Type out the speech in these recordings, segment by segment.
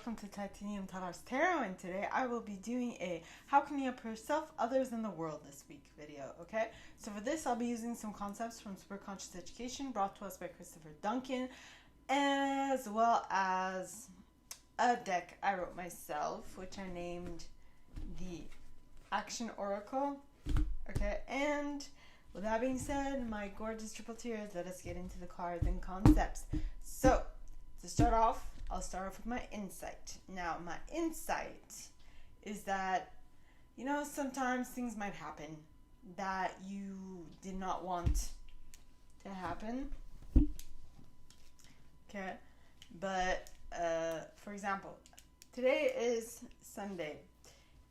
welcome to titaniumtalarstarot, and today I will be doing a how can you help yourself, others, and the world this week video, okay? So for this, I'll be using some concepts from Superconscious Education brought to us by Chris Duncan, as well as a deck I wrote myself, which I named the Action Oracle, okay? And with that being said, my gorgeous triple tears, let us get into the cards and concepts. So, to start off, I'll start off with my insight. Now, my insight is that, you know, sometimes things might happen that you did not want to happen. Okay? But, for example, today is Sunday,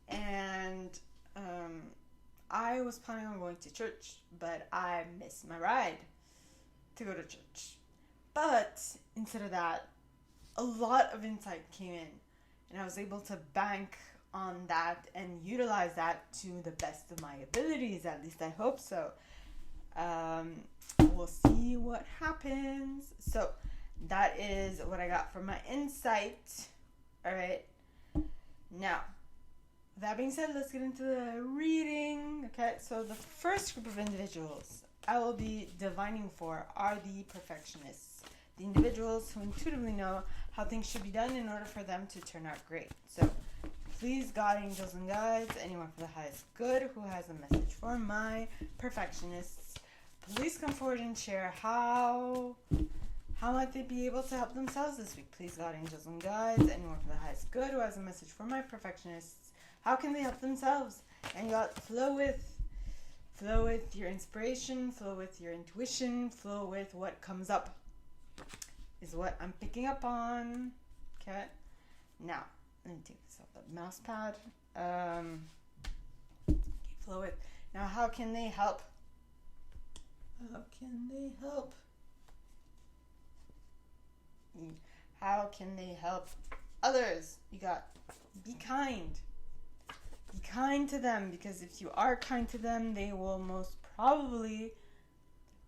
and I was planning on going to church, but I missed my ride to go to church. But instead of that, a lot of insight came in, and I was able to bank on that and utilize that to the best of my abilities. At least I hope so. We'll see what happens. So that is what I got from my insight. All right. Now, that being said, let's get into the reading. Okay, so the first group of individuals I will be divining for are the perfectionists, the individuals who intuitively know how things should be done in order for them to turn out great. So, please, God, angels, and guides, anyone for the highest good who has a message for my perfectionists, please come forward and share how might they be able to help themselves this week. Please, God, angels, and guides, anyone for the highest good who has a message for my perfectionists, how can they help themselves? And you got flow with your inspiration, flow with your intuition, flow with what comes up is what I'm picking up on. Okay, now let me take this off the mouse pad. Flow with. Now, how can they help? How can they help? How can they help others? You got be kind. Be kind to them, because if you are kind to them, they will most probably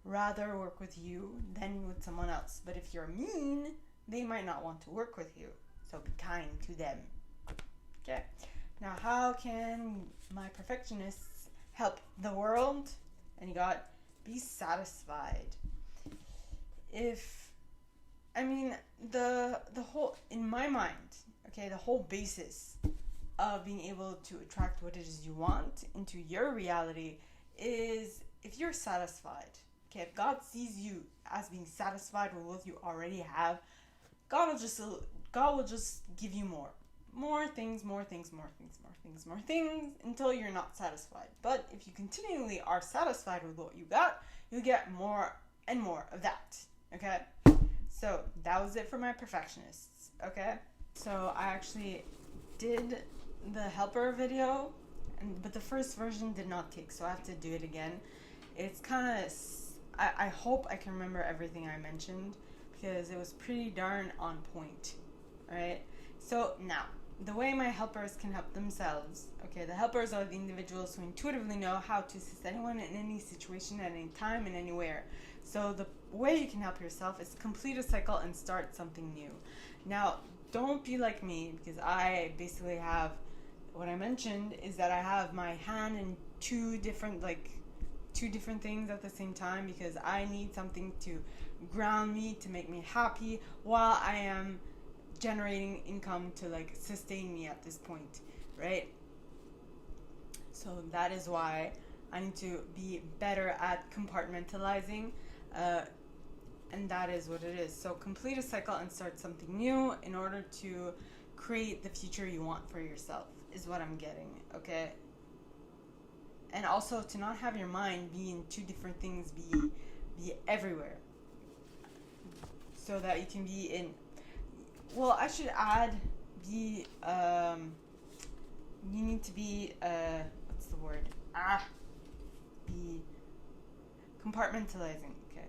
rather work with you than with someone else. But if you're mean, they might not want to work with you. So be kind to them. Okay. Now, how can my perfectionists help the world? And you got be satisfied. The whole, in my mind, okay, the whole basis of being able to attract what it is you want into your reality is if you're satisfied. Okay, if God sees you as being satisfied with what you already have, God will just give you more things until you're not satisfied. But if you continually are satisfied with what you got, you'll get more and more of that. Okay, so that was it for my perfectionists. Okay, so I actually did the helper video, but the first version did not take, so I have to do it again. It's kind of, I hope I can remember everything I mentioned, because it was pretty darn on point. Alright, so now, the way my helpers can help themselves. Okay, the helpers are the individuals who intuitively know how to assist anyone in any situation at any time and anywhere. So the way you can help yourself is complete a cycle and start something new. Now, don't be like me, because I basically have, what I mentioned is that I have my hand in two different things at the same time, because I need something to ground me, to make me happy, while I am generating income to sustain me at this point, right? So that is why I need to be better at compartmentalizing, and that is what it is. So complete a cycle and start something new in order to create the future you want for yourself, is what I'm getting, okay? And also to not have your mind be in two different things, be everywhere, so that you can be in, well, I should add, you need to be, what's the word? Be compartmentalizing, okay,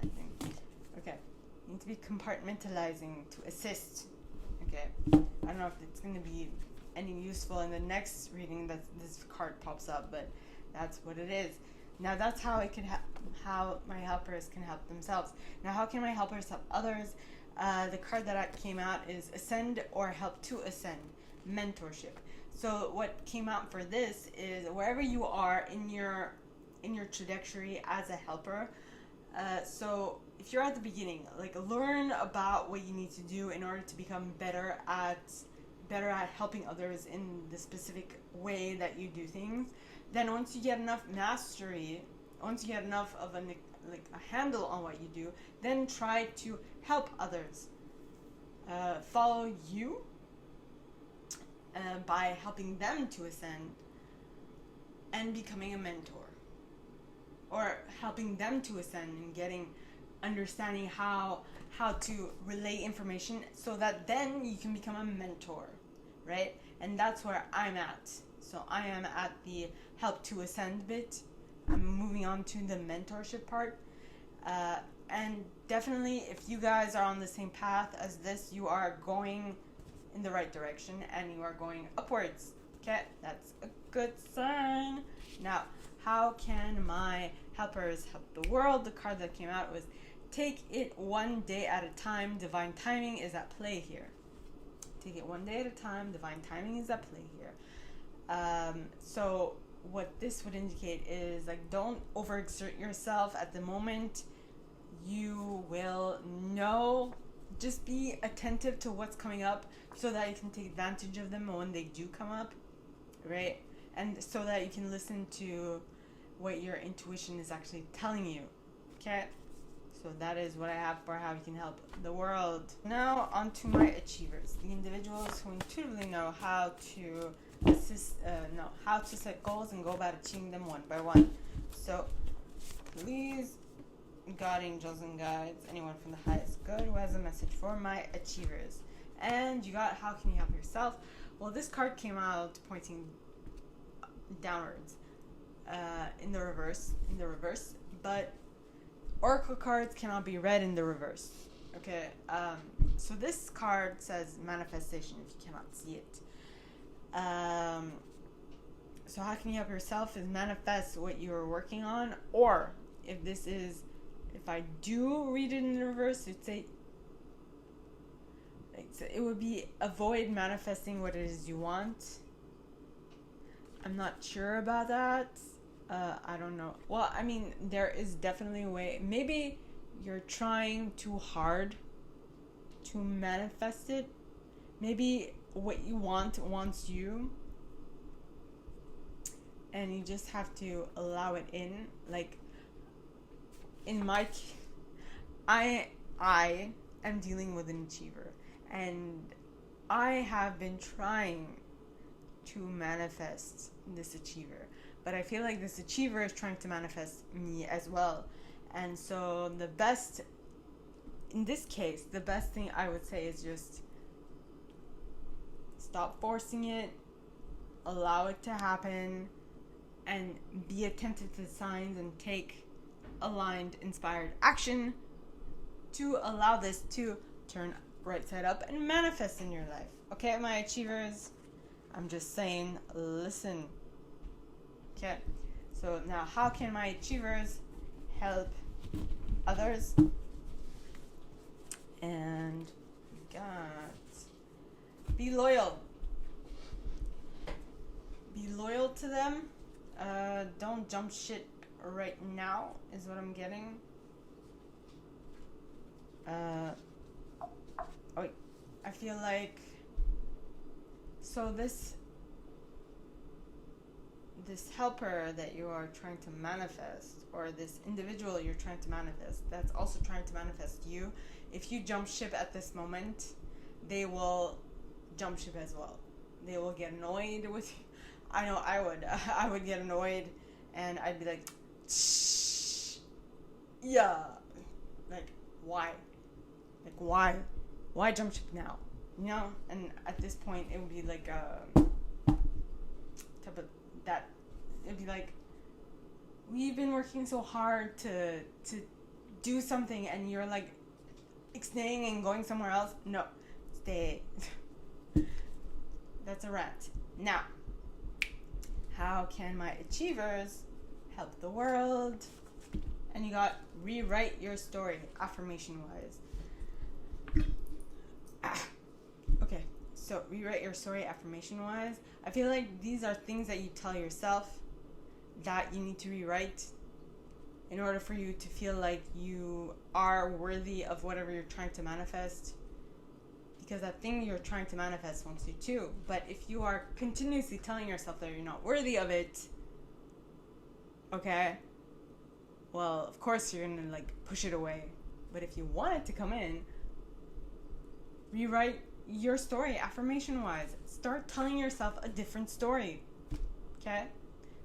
I think, okay, you need to be compartmentalizing to assist, okay? I don't know if it's going to be any useful in the next reading that this card pops up, but that's what it is. Now that's how it can how my helpers can help themselves. Now, how can my helpers help others? The card that came out is Ascend or Help to Ascend, mentorship. So what came out for this is wherever you are in your trajectory as a helper. So if you're at the beginning, like, learn about what you need to do in order to become better at helping others in the specific way that you do things. Then once you get enough mastery, once you get enough of a handle on what you do, then try to help others follow you by helping them to ascend and becoming a mentor, or helping them to ascend and understanding how to relay information so that then you can become a mentor, right? And that's where I'm at. So I am at the help to ascend bit. I'm moving on to the mentorship part. And definitely, if you guys are on the same path as this, you are going in the right direction and you are going upwards. Okay, that's a good sign. Now, how can my helpers help the world? The card that came out was take it one day at a time. Divine timing is at play here. Take it one day at a time. Divine timing is at play here. So what this would indicate is, like, don't overexert yourself at the moment. You will know. Just be attentive to what's coming up so that you can take advantage of them when they do come up, right? And so that you can listen to what your intuition is actually telling you, okay? So that is what I have for how you can help the world. Now on to my achievers, the individuals who intuitively know how to how to set goals and go about achieving them one by one. So please, God, angels, and guides, anyone from the highest good who has a message for my achievers. And you got, how can you help yourself? Well, this card came out pointing downwards, in the reverse, but oracle cards cannot be read in the reverse. Okay, so this card says manifestation if you cannot see it. So how can you help yourself is manifest what you are working on, or if I do read it in the reverse, it'd say, it would be avoid manifesting what it is you want. I'm not sure about that. I don't know. Well, I mean, there is definitely a way. Maybe you're trying too hard to manifest it. Maybe what you want wants you, and you just have to allow it in. Like, in my I am dealing with an achiever, and I have been trying to manifest this achiever, but I feel like this achiever is trying to manifest me as well. And so in this case, the best thing I would say is just stop forcing it, allow it to happen, and be attentive to the signs and take aligned, inspired action to allow this to turn right side up and manifest in your life. Okay, my achievers, I'm just saying, listen. Okay, so now how can my achievers help others? And we got be loyal. Be loyal to them. Don't jump shit right now is what I'm getting. I feel like, so this helper that you are trying to manifest, or this individual you're trying to manifest, that's also trying to manifest you, if you jump ship at this moment, they will jump ship as well. They will get annoyed with you. I know I would. I would get annoyed, and I'd be like, shh, yeah, like, why? Like, why jump ship now? You know? And at this point, it would be like type of that. It'd be like, we've been working so hard to do something, and you're like staying and going somewhere else. No, stay. That's a rant. Now, how can my achievers help the world? And you got rewrite your story, affirmation wise. So rewrite your story affirmation wise. I feel like these are things that you tell yourself that you need to rewrite in order for you to feel like you are worthy of whatever you're trying to manifest. Because that thing you're trying to manifest wants you to. But if you are continuously telling yourself that you're not worthy of it, okay, well, of course you're gonna like push it away. But if you want it to come in, rewrite your story affirmation wise. Start telling yourself a different story. Okay?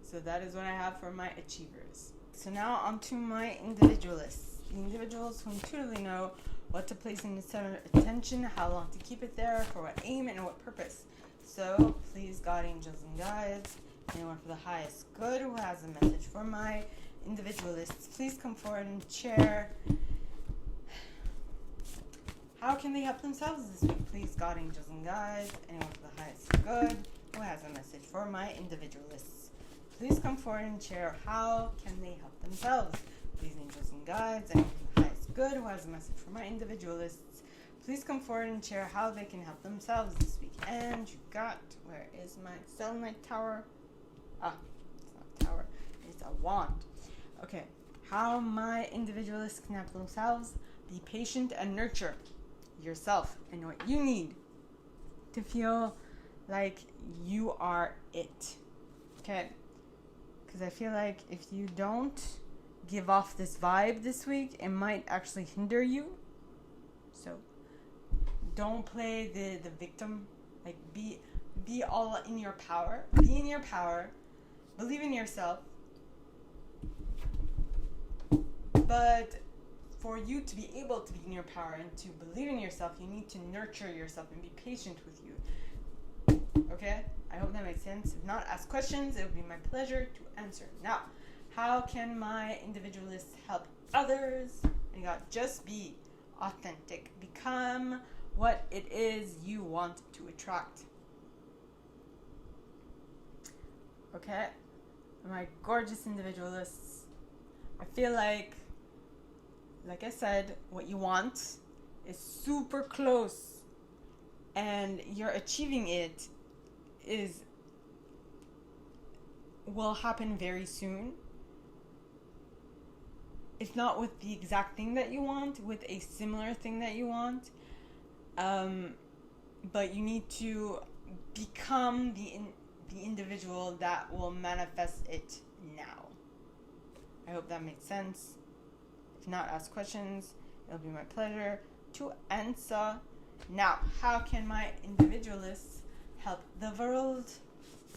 So that is what I have for my achievers. So now on to my individualists. The individuals who intuitively know what to place in the center of attention, how long to keep it there, for what aim and what purpose. So please, God, angels, and guides, anyone for the highest good who has a message for my individualists, please come forward and share. How can they help themselves this week? Please, God, angels, and guides, anyone for the highest good who has a message for my individualists, please come forward and share. How can they help themselves? Please, angels and guides, anyone for the highest good who has a message for my individualists, please come forward and share how they can help themselves this week. And you got, where is my selenite tower? Ah, it's not a tower, it's a wand. Okay, how my individualists can help themselves. Be patient and nurture yourself and what you need to feel like you are it. Okay? Because I feel like if you don't give off this vibe this week, it might actually hinder you. So don't play the victim. Like be all in your power. Be in your power. Believe in yourself. But for you to be able to be in your power and to believe in yourself, you need to nurture yourself and be patient with you. Okay? I hope that makes sense. If not, ask questions. It would be my pleasure to answer. Now, how can my individualists help others? And you got, just be authentic. Become what it is you want to attract. Okay? My gorgeous individualists, I feel like I said, what you want is super close and you're achieving it will happen very soon. If not with the exact thing that you want, with a similar thing that you want. But you need to become the individual that will manifest it now. I hope that makes sense. If not, ask questions. It'll be my pleasure to answer. Now, how can my individualists help the world?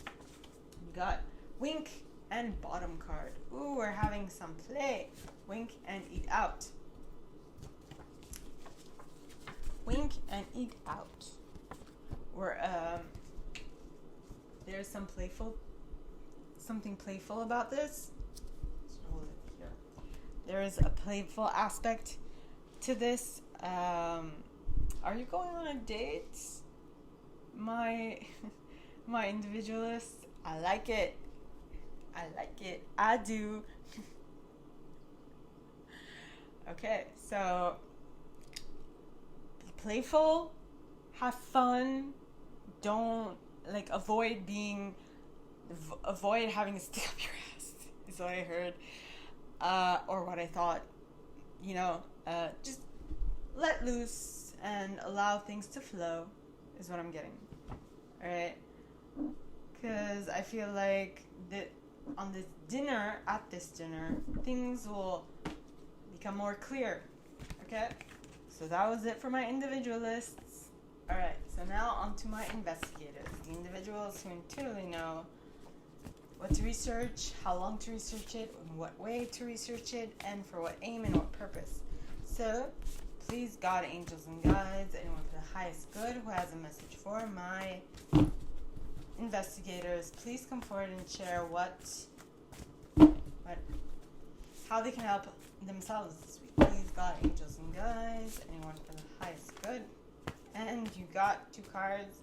We got wink and bottom card. Ooh, we're having some play. Wink and eat out. Wink and eat out. We're there's something playful about this. There is a playful aspect to this. Are you going on a date? My individualist? I like it. I do. Okay, so be playful, have fun, don't avoid having a stick up your ass is what I heard. Or what I thought, just let loose and allow things to flow is what I'm getting. Alright? Because I feel like that at this dinner, things will become more clear. Okay? So that was it for my individualists. Alright, so now on to my investigators. The individuals who intuitively know what to research, how long to research it, in what way to research it, and for what aim and what purpose. So, please, God, angels, and guides, anyone for the highest good who has a message for my investigators, please come forward and share how they can help themselves this week. Please, God, angels, and guides, anyone for the highest good. And you got 2 cards.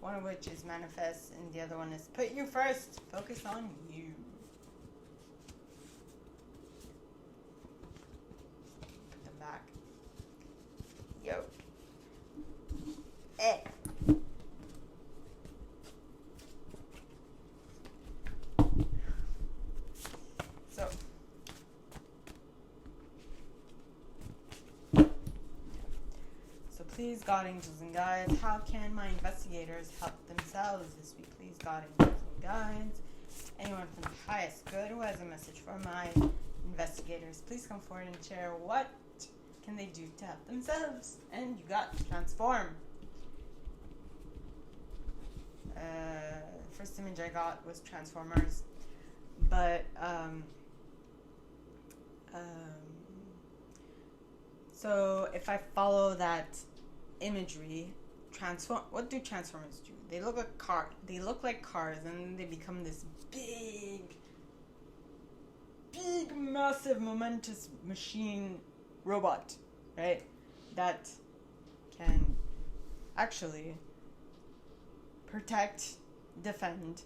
One of which is manifest, and the other one is put you first. Focus on you. Put them back. Yo. please, God, angels, and guides, how can my investigators help themselves this week? Please, God, angels, and guides, anyone from the highest good who has a message for my investigators, please come forward and share what can they do to help themselves. And you got transform. First image I got was Transformers, but so if I follow that imagery, what do Transformers do? They look like cars, and they become this big, massive, momentous machine robot, right? That can actually protect, defend,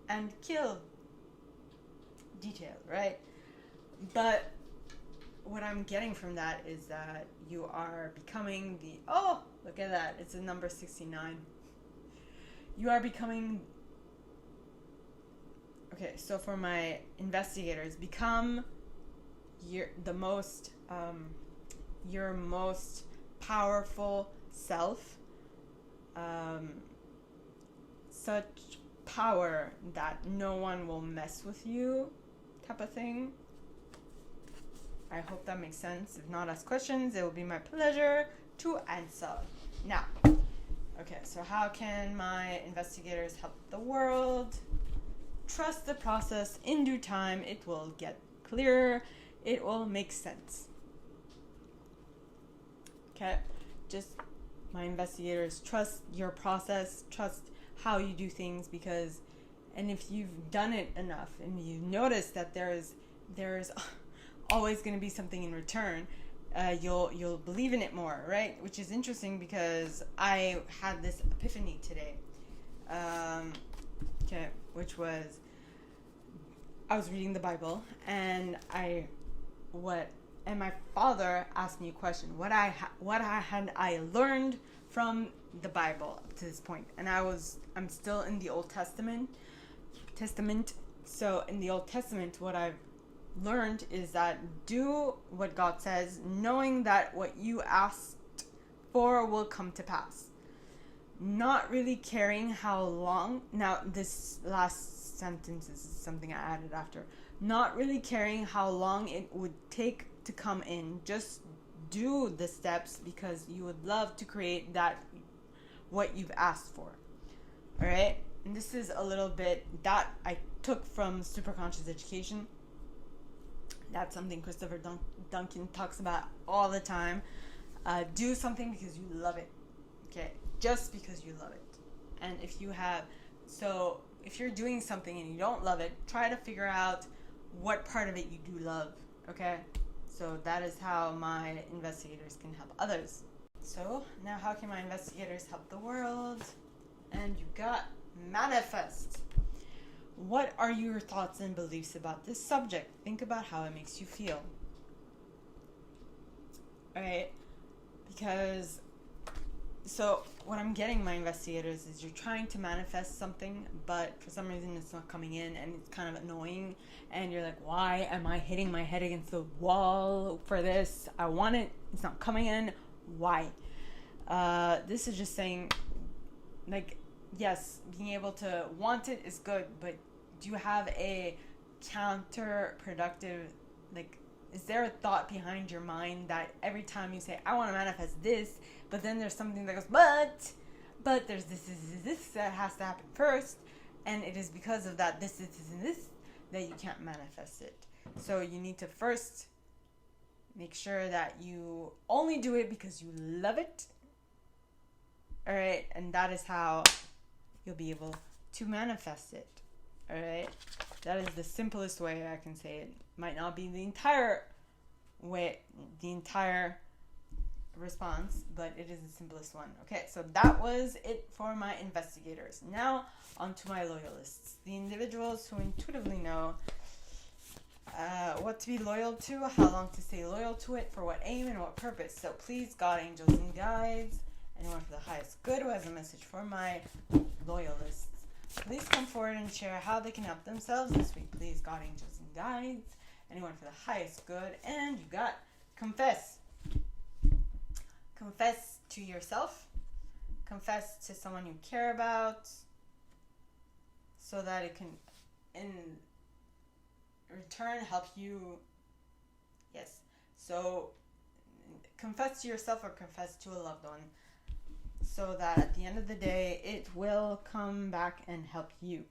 and kill. Detail, right? But what I'm getting from that is that you are becoming look at that, it's a number 69. You are becoming, okay, so for my investigators, become your most powerful self, such power that no one will mess with you, type of thing. I hope that makes sense. If not, ask questions. It will be my pleasure to answer. Now, okay, so how can my investigators help the world? Trust the process. In due time, it will get clearer. It will make sense. Okay, just my investigators, trust your process. Trust how you do things, and if you've done it enough and you notice that there's always going to be something in return, you'll believe in it more, right? Which is interesting because I had this epiphany today, which was I was reading the Bible and my father asked me a question, what had I learned from the Bible up to this point, and I'm still in the Old Testament. So in the Old Testament, what I've learned is that do what God says, knowing that what you asked for will come to pass. Not really caring how long. Now, this last sentence is something I added after. Not really caring how long it would take to come in. Just do the steps because you would love to create what you've asked for. All right? And this is a little bit that I took from Superconscious Education. That's something Christopher Duncan talks about all the time. Do something because you love it. Okay? Just because you love it. And if you're doing something and you don't love it, try to figure out what part of it you do love. Okay? So that is how my investigators can help others. So now how can my investigators help the world? And you got manifest. What are your thoughts and beliefs about this subject? Think about how it makes you feel. Alright? So what I'm getting, my investigators, is you're trying to manifest something, but for some reason it's not coming in, and it's kind of annoying, and you're like, why am I hitting my head against the wall for this? I want it, it's not coming in, why? This is just saying, like, yes, being able to want it is good, but do you have a counterproductive, is there a thought behind your mind that every time you say, I want to manifest this, but then there's something that goes, but there's this that has to happen first, and it is because of that, this, and this, that you can't manifest it. So you need to first make sure that you only do it because you love it. Alright, and that is how you'll be able to manifest it. Alright, that is the simplest way I can say it. Might not be the entire response, but it is the simplest one. Okay, so that was it for my investigators. Now on to my loyalists, the individuals who intuitively know what to be loyal to, how long to stay loyal to it, for what aim and what purpose. So please, God, angels, and guides, anyone for the highest good who has a message for my loyalists, please come forward and share how they can help themselves this week. Please, God, angels, and guides, anyone for the highest good. And you got confess. Confess to yourself, confess to someone you care about, so that it can, in return, help you. Yes. So confess to yourself or confess to a loved one, so that at the end of the day, it will come back and help you.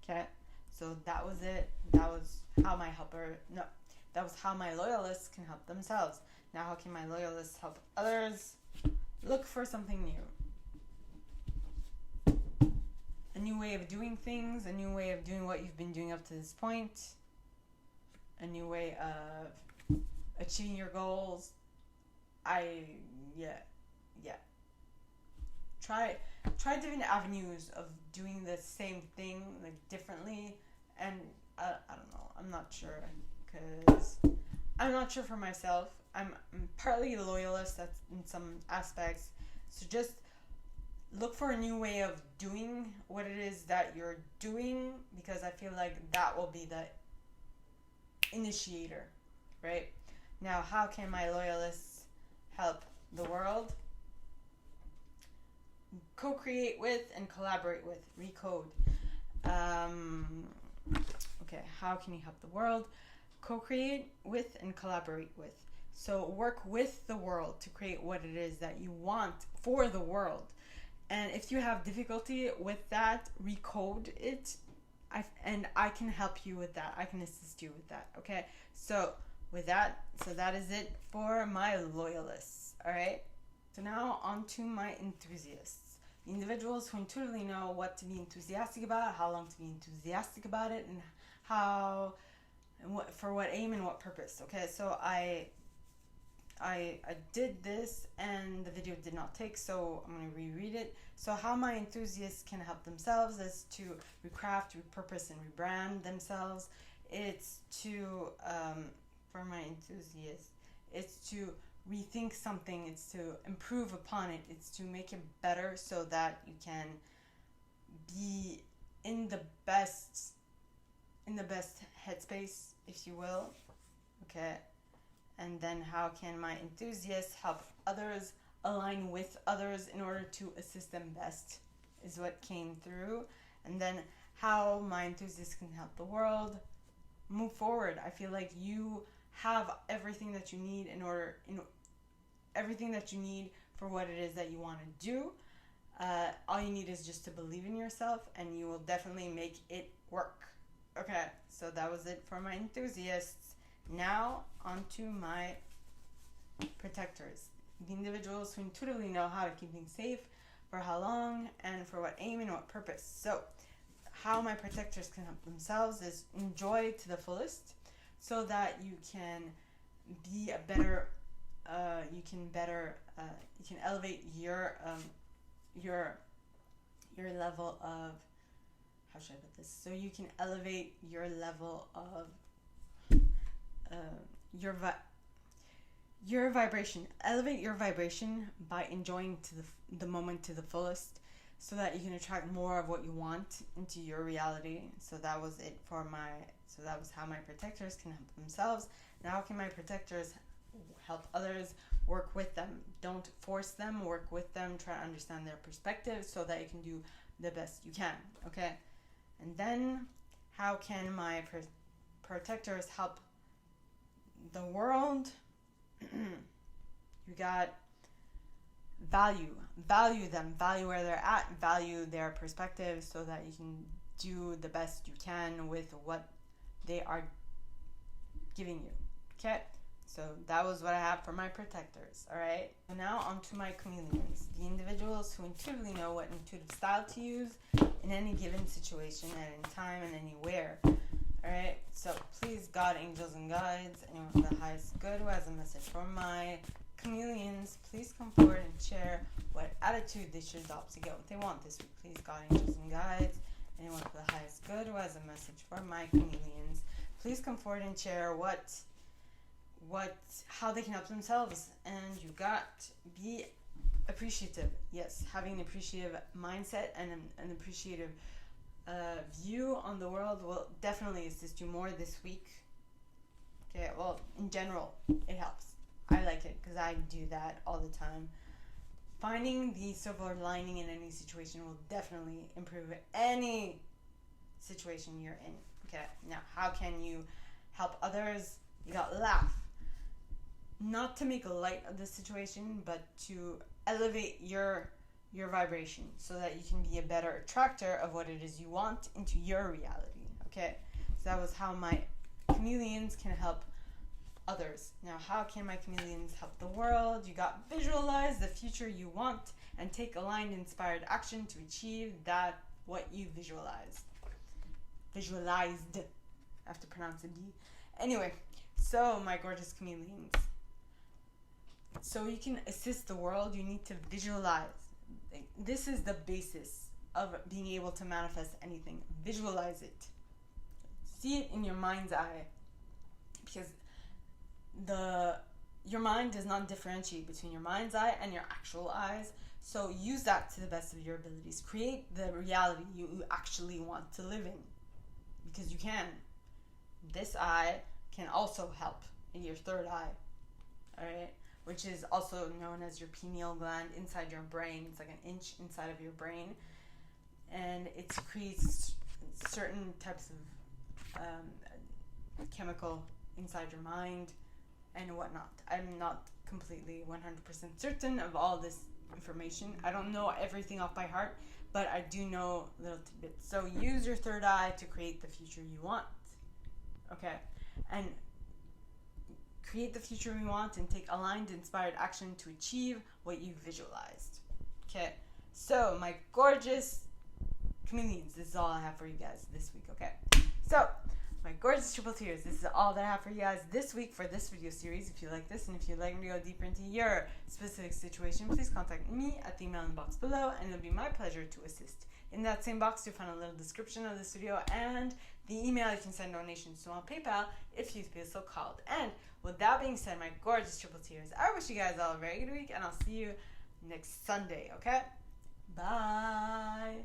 Okay? So that was it. That was how that was how my loyalists can help themselves. Now, how can my loyalists help others? Look for something new. A new way of doing things, a new way of doing what you've been doing up to this point, a new way of achieving your goals. Try different avenues of doing the same thing, like, differently. And I don't know, I'm not sure, because I'm not sure for myself. I'm partly a loyalist that's in some aspects, so just look for a new way of doing what it is that you're doing, because I feel like that will be the initiator, right? Now, how can my loyalists help the world? Co-create with and collaborate with. Recode. Okay, how can you help the world? Co-create with and collaborate with. So work with the world to create what it is that you want for the world. And if you have difficulty with that, recode it. I can help you with that. I can assist you with that. Okay, so with that, that is it for my loyalists. All right. So now on to my enthusiasts, the individuals who intuitively know what to be enthusiastic about, how long to be enthusiastic about it, and how, and what, for what aim and what purpose. Okay, so I did this and the video did not take, so I'm going to reread it. So how my enthusiasts can help themselves is to recraft, repurpose, and rebrand themselves. It's to, for my enthusiasts, it's to rethink something, it's to improve upon it, it's to make it better so that you can be in the best headspace, if you will. Okay. And then how can my enthusiasts help others, align with others in order to assist them best, is what came through. And then how my enthusiasts can help the world move forward. I feel like you have everything that you need everything that you need for what it is that you want to do. All you need is just to believe in yourself, and you will definitely make it work. Okay, so that was it for my enthusiasts. Now, on to my protectors. The individuals who intuitively know how to keep things safe, for how long, and for what aim and what purpose. So, how my protectors can help themselves is enjoy to the fullest, so that you can be a better, you can elevate your level of, how should I put this? So you can elevate your level of your vibration. Elevate your vibration by enjoying to the moment to the fullest, so that you can attract more of what you want into your reality. So that was it for that was how my protectors can help themselves. Now, how can my protectors help others? Work with them. Don't force them. Work with them. Try to understand their perspective so that you can do the best you can. Okay? And then, how can my protectors help the world? You got value them, value where they're at, value their perspective, so that you can do the best you can with what they are giving you. Okay, so that was what I have for my protectors. All right, so now on to my chameleons, the individuals who intuitively know what intuitive style to use in any given situation at any time and anywhere. Alright, so please, God, angels, and guides, anyone with the highest good who has a message for my chameleons, please come forward and share what attitude they should adopt to get what they want this week. Please, God, angels, and guides, anyone with the highest good who has a message for my chameleons, please come forward and share how they can help themselves. And you got, be appreciative. Yes, having an appreciative mindset and an appreciative view on the world will definitely assist you more this week. Okay, well, in general, it helps. I like it because I do that all the time. finding the silver lining in any situation will definitely improve any situation you're in. Okay, now how can you help others? You got laugh. Not to make light of the situation, but to elevate your vibration so that you can be a better attractor of what it is you want into your reality. Okay, so that was how my chameleons can help others. Now, how can my chameleons help the world? You got visualize the future you want and take aligned, inspired action to achieve that what you visualized. Visualized. I have to pronounce a D. Anyway, so my gorgeous chameleons. So you can assist the world, you need to visualize. This is the basis of being able to manifest anything. Visualize it. See it in your mind's eye. Because your mind does not differentiate between your mind's eye and your actual eyes. So use that to the best of your abilities. Create the reality you actually want to live in. Because you can. This eye can also help in your third eye. Alright? Which is also known as your pineal gland inside your brain. It's like an inch inside of your brain. And it creates certain types of chemical inside your mind and whatnot. I'm not completely 100% certain of all this information. I don't know everything off by heart, but I do know little tidbits. So use your third eye to create the future you want. Okay? And create the future you want and take aligned, inspired action to achieve what you visualized. Okay? So, my gorgeous chameleons, this is all I have for you guys this week, okay? So, my gorgeous triple tears, this is all that I have for you guys this week for this video series. If you like this and if you'd like me to go deeper into your specific situation, please contact me at the email in the box below and it'll be my pleasure to assist. In that same box, you'll find a little description of this video and the email you can send donations to on PayPal if you feel so called. And with that being said, my gorgeous triple tears, I wish you guys all a very good week and I'll see you next Sunday, okay? Bye!